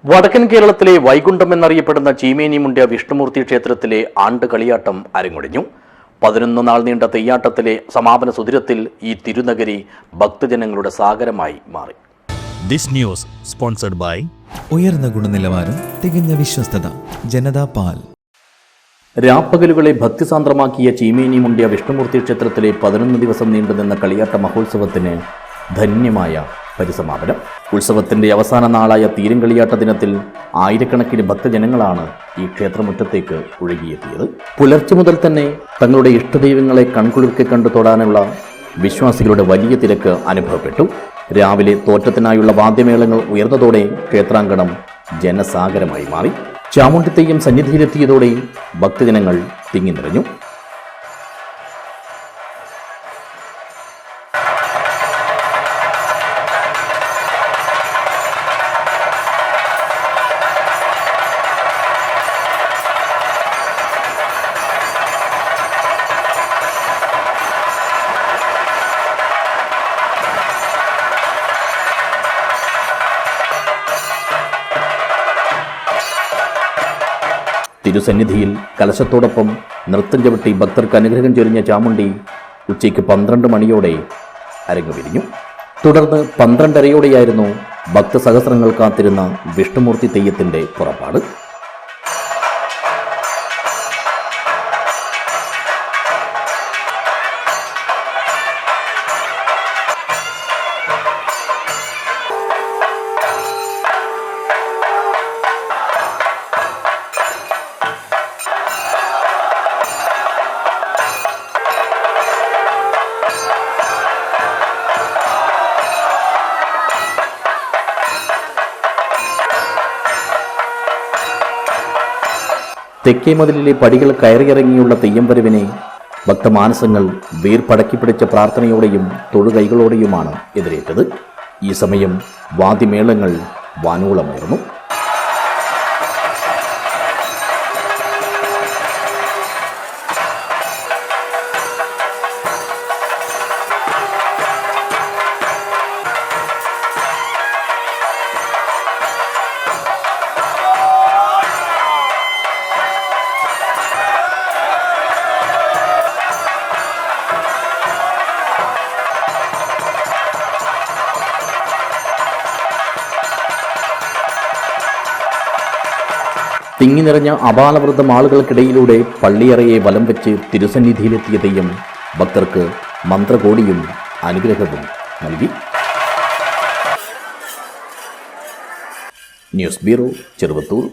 വടക്കൻ കേരളത്തിലെ വൈകുണ്ഠം എന്നറിയപ്പെടുന്ന ചീമേനിമുണ്ട്യ വിഷ്ണുമൂർത്തി ക്ഷേത്രത്തിലെ ആണ്ട് കളിയാട്ടം അരങ്ങൊഴിഞ്ഞു. 11 നാൾ നീണ്ട തെയ്യാട്ടത്തിലെ സമാപന സുദിനത്തിൽ ഈ തിരുനഗരി ഭക്തജനങ്ങളുടെ സാഗരമായി മാറി. ദിസ് ന്യൂസ് സ്പോൺസർഡ് ബൈ ഉയർന്ന ഗുണനിലവാരം, തികഞ്ഞ വിശ്വസ്തത, ജനതാ പാൽ. രാപ്പകലുകളെ ഭക്തിസാന്ദ്രമാക്കിയ ചീമേനിമുണ്ട്യ വിഷ്ണുമൂർത്തി ക്ഷേത്രത്തിലെ 11 ദിവസം നീണ്ടുനിന്ന കളിയാട്ട മഹോത്സവത്തിന് ധന്യമായ പരിസമാപനം. ഉത്സവത്തിന്റെ അവസാന നാളായ തീരംകളിയാട്ട ദിനത്തിൽ ആയിരക്കണക്കിന് ഭക്തജനങ്ങളാണ് ഈ ക്ഷേത്രമുറ്റത്തേക്ക് ഒഴുകിയെത്തിയത്. പുലർച്ചെ മുതൽ തന്നെ തങ്ങളുടെ ഇഷ്ടദൈവങ്ങളെ കൺകുളിർക്കെ കണ്ടു തൊടാനുള്ള വിശ്വാസികളുടെ വലിയ തിരക്ക് അനുഭവപ്പെട്ടു. രാവിലെ തോറ്റത്തിനായുള്ള വാദ്യമേളങ്ങൾ ഉയർന്നതോടെ ക്ഷേത്രാങ്കണം ജനസാഗരമായി മാറി. ചാമുണ്ഡി തെയ്യം സന്നിധിയിലെത്തിയതോടെ ഭക്തജനങ്ങൾ തിങ്ങി നിറഞ്ഞു. തിരുസന്നിധിയിൽ കലശത്തോടൊപ്പം നൃത്തം ചവിട്ടി ഭക്തർക്ക് അനുഗ്രഹം ചൊരിഞ്ഞ ചാമുണ്ഡി ഉച്ചയ്ക്ക് 12 മണിയോടെ അരങ്ങുവിരിഞ്ഞു. തുടർന്ന് 12:30യോടെയായിരുന്നു ഭക്തസഹസ്രങ്ങൾ കാത്തിരുന്ന വിഷ്ണുമൂർത്തി തെയ്യത്തിന്റെ പുറപ്പാട്. തെക്കേ മതിലിലെ പടികൾ കയറിയിറങ്ങിയുള്ള തെയ്യം വരവിനെ ഭക്തമാനസങ്ങൾ വീർപ്പടക്കി പിടിച്ച പ്രാർത്ഥനയോടെയും തൊഴുകൈകളോടെയുമാണ് എതിരേറ്റത്. ഈ സമയം വാദ്യമേളങ്ങൾ വാനോളമായിരുന്നു. തിങ്ങി നിറഞ്ഞ അപാലവൃദ്ധം ആളുകൾക്കിടയിലൂടെ പള്ളിയറയെ വലം വെച്ച് തിരുസന്നിധിയിലെത്തിയ തെയ്യം ഭക്തർക്ക് മന്ത്രകോടിയും അനുഗ്രഹവും നൽകി. News bureau, Cheruvathur.